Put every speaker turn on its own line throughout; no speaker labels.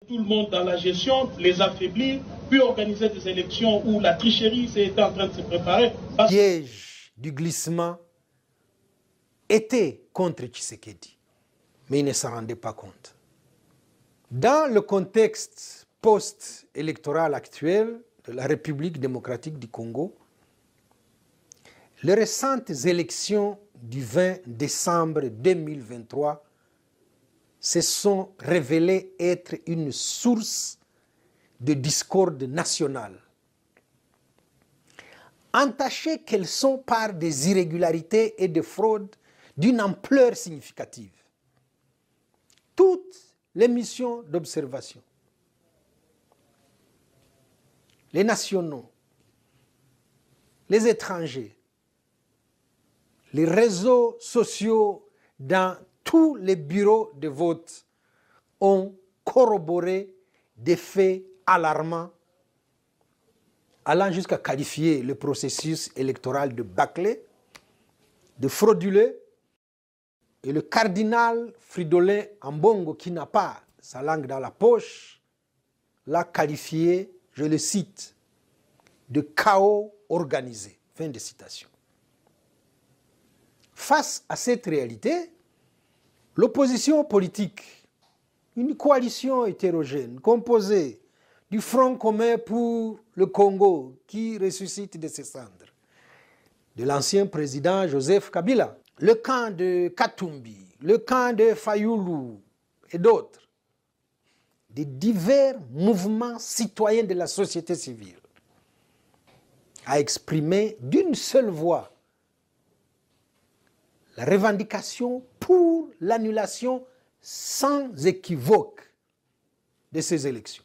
Tout le monde dans la gestion, les affaiblir, puis organiser des élections où la tricherie était en train de se préparer.
Le piège du glissement était contre Tshisekedi, mais il ne s'en rendait pas compte. Dans le contexte post-électoral actuel de la République démocratique du Congo, les récentes élections du 20 décembre 2023 se sont révélées être une source de discorde nationale. Entachées qu'elles sont par des irrégularités et des fraudes d'une ampleur significative. Toutes les missions d'observation, les nationaux, les étrangers, les réseaux sociaux dans tous les bureaux de vote ont corroboré des faits alarmants allant jusqu'à qualifier le processus électoral de bâclé, de frauduleux, et le cardinal Fridolin Ambongo, qui n'a pas sa langue dans la poche, l'a qualifié, je le cite, de chaos organisé. Fin de citation. Face à cette réalité, l'opposition politique, une coalition hétérogène composée du Front commun pour le Congo qui ressuscite de ses cendres, de l'ancien président Joseph Kabila, le camp de Katumbi, le camp de Fayoulou et d'autres, des divers mouvements citoyens de la société civile, a exprimé d'une seule voix la revendication pour l'annulation sans équivoque de ces élections.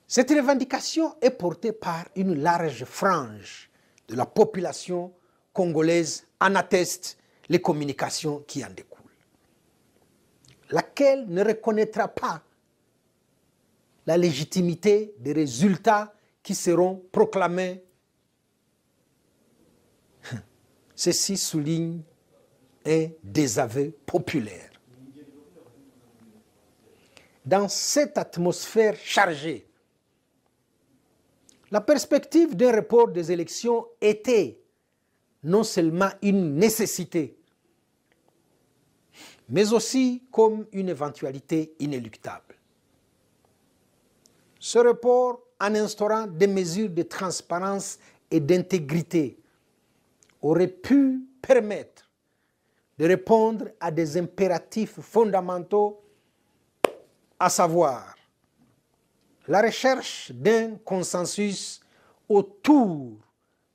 Cette revendication est portée par une large frange de la population congolaise, en attestent les communications qui en découlent, laquelle ne reconnaîtra pas la légitimité des résultats qui seront proclamés. Ceci souligne un désaveu populaire. Dans cette atmosphère chargée, la perspective d'un report des élections était non seulement une nécessité, mais aussi comme une éventualité inéluctable. Ce report, en instaurant des mesures de transparence et d'intégrité, aurait pu permettre de répondre à des impératifs fondamentaux, à savoir la recherche d'un consensus autour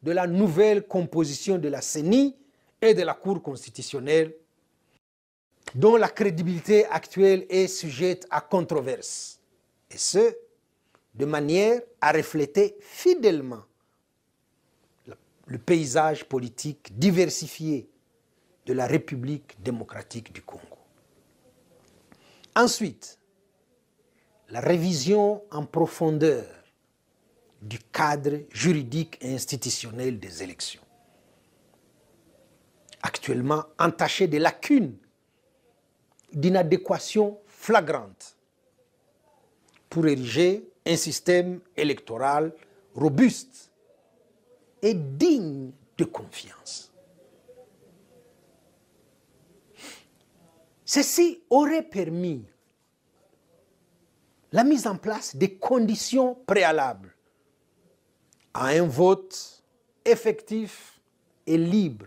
de la nouvelle composition de la CENI et de la Cour constitutionnelle, dont la crédibilité actuelle est sujette à controverse, et ce, de manière à refléter fidèlement le paysage politique diversifié de la République démocratique du Congo. Ensuite, la révision en profondeur du cadre juridique et institutionnel des élections, actuellement entaché de lacunes, d'inadéquations flagrantes, pour ériger un système électoral robuste et digne de confiance. Ceci aurait permis la mise en place des conditions préalables à un vote effectif et libre.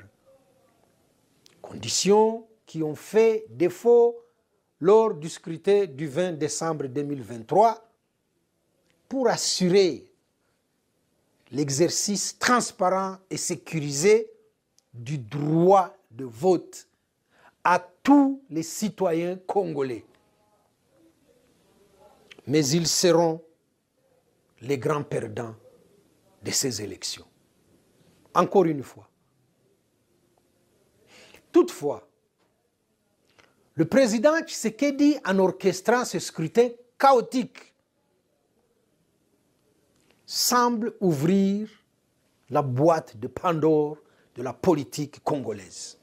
Conditions qui ont fait défaut lors du scrutin du 20 décembre 2023 pour assurer l'exercice transparent et sécurisé du droit de vote à tous les citoyens congolais. Mais ils seront les grands perdants de ces élections. Encore une fois. Toutefois, le président Tshisekedi, en orchestrant ce scrutin chaotique, semble ouvrir la boîte de Pandore de la politique congolaise.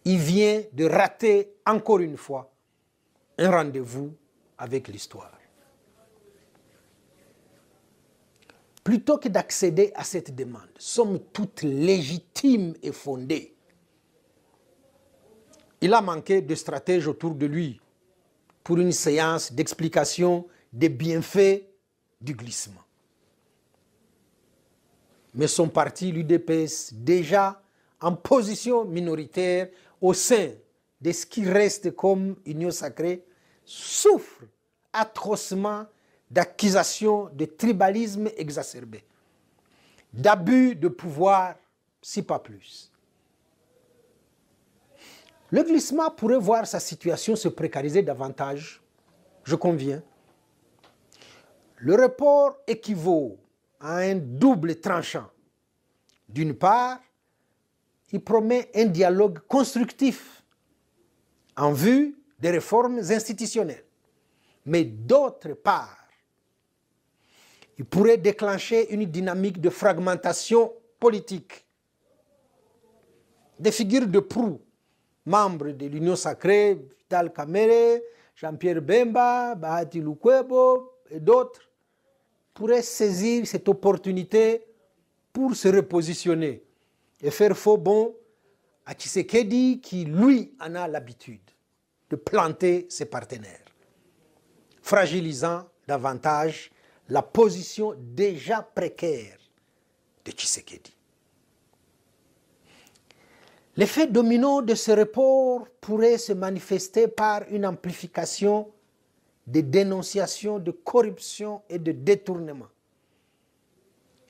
Il vient de rater encore une fois un rendez-vous avec l'histoire. Plutôt que d'accéder à cette demande, somme toute légitime et fondée, il a manqué de stratèges autour de lui pour une séance d'explication des bienfaits du glissement. Mais son parti, l'UDPS, déjà en position minoritaire au sein de ce qui reste comme Union sacrée, souffre atrocement d'accusations de tribalisme exacerbé, d'abus de pouvoir, si pas plus. Le glissement pourrait voir sa situation se précariser davantage, je conviens. Le report équivaut à un double tranchant. D'une part, il promet un dialogue constructif en vue des réformes institutionnelles. Mais d'autre part, il pourrait déclencher une dynamique de fragmentation politique. Des figures de proue, membres de l'Union sacrée, Vital Kamerhe, Jean-Pierre Bemba, Bahati Lukwebo et d'autres, pourraient saisir cette opportunité pour se repositionner et faire faux bond à Tshisekedi qui, lui, en a l'habitude de planter ses partenaires, fragilisant davantage la position déjà précaire de Tshisekedi. L'effet domino de ce report pourrait se manifester par une amplification des dénonciations de corruption et de détournement,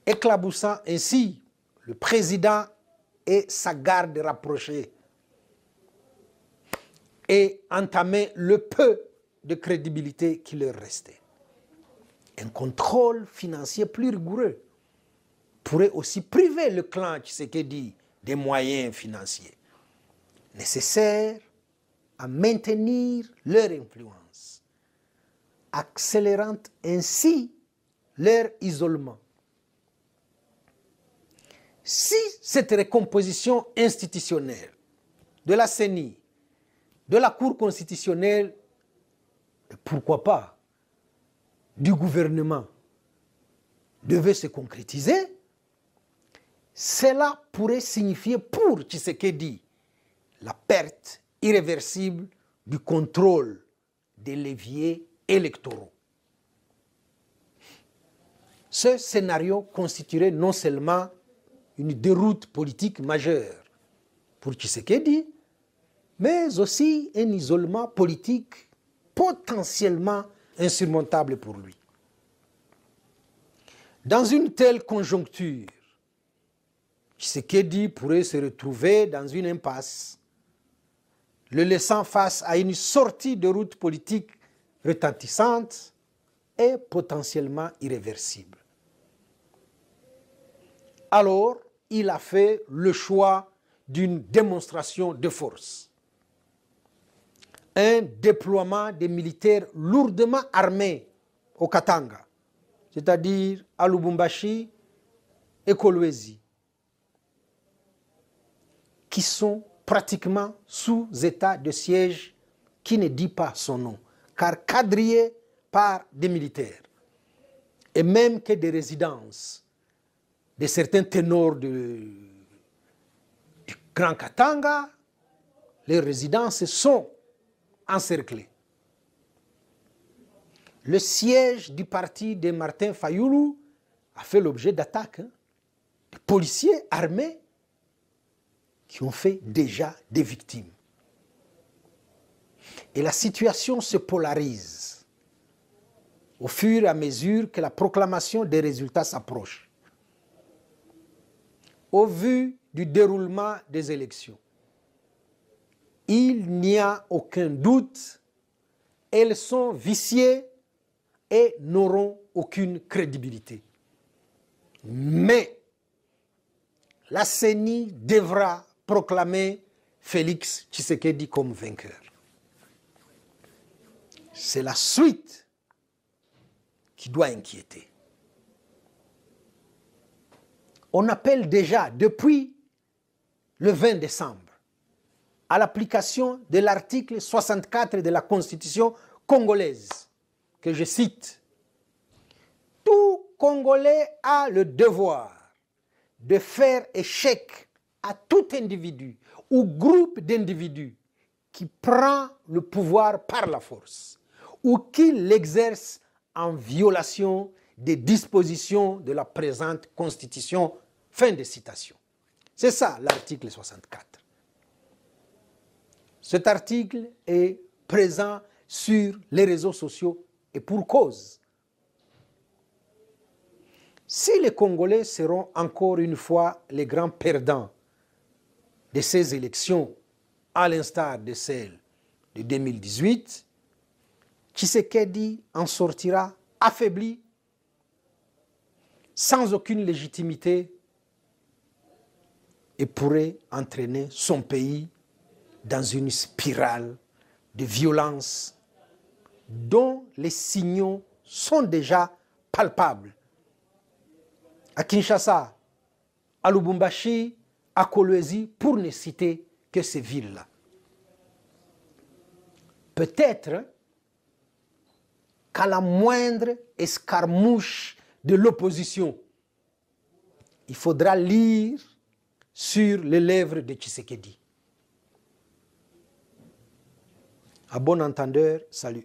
éclaboussant ainsi le président et sa garde rapprochée et entamer le peu de crédibilité qui leur restait. Un contrôle financier plus rigoureux pourrait aussi priver le clan Tshisekedi des moyens financiers nécessaires à maintenir leur influence, accélérant ainsi leur isolement. Si cette recomposition institutionnelle de la CENI, de la Cour constitutionnelle, et pourquoi pas du gouvernement, devait se concrétiser, cela pourrait signifier pour Tshisekedi la perte irréversible du contrôle des leviers électoraux. Ce scénario constituerait non seulement une déroute politique majeure pour Tshisekedi, mais aussi un isolement politique potentiellement insurmontable pour lui. Dans une telle conjoncture, Tshisekedi pourrait se retrouver dans une impasse, le laissant face à une sortie de route politique retentissante et potentiellement irréversible. Alors, il a fait le choix d'une démonstration de force. Un déploiement des militaires lourdement armés au Katanga, c'est-à-dire à Lubumbashi et Kolwezi, qui sont pratiquement sous état de siège qui ne dit pas son nom, car quadrillés par des militaires, et même que des résidences de certains ténors du Grand Katanga, les résidences sont encerclées. Le siège du parti de Martin Fayoulou a fait l'objet d'attaques de policiers armés qui ont fait déjà des victimes. Et la situation se polarise au fur et à mesure que la proclamation des résultats s'approche. Au vu du déroulement des élections, il n'y a aucun doute, elles sont viciées et n'auront aucune crédibilité. Mais la CENI devra proclamer Félix Tshisekedi comme vainqueur. C'est la suite qui doit inquiéter. On appelle déjà depuis le 20 décembre à l'application de l'article 64 de la Constitution congolaise, que je cite. Tout Congolais a le devoir de faire échec à tout individu ou groupe d'individus qui prend le pouvoir par la force ou qui l'exerce en violation des dispositions de la présente Constitution. Fin de citation. C'est ça l'article 64. Cet article est présent sur les réseaux sociaux et pour cause. Si les Congolais seront encore une fois les grands perdants de ces élections, à l'instar de celles de 2018, Tshisekedi en sortira affaibli, sans aucune légitimité, et pourrait entraîner son pays dans une spirale de violence dont les signaux sont déjà palpables. À Kinshasa, à Lubumbashi, à Kolwezi, pour ne citer que ces villes-là. Peut-être qu'à la moindre escarmouche de l'opposition, il faudra lire sur les lèvres de Tshisekedi. À bon entendeur, salut.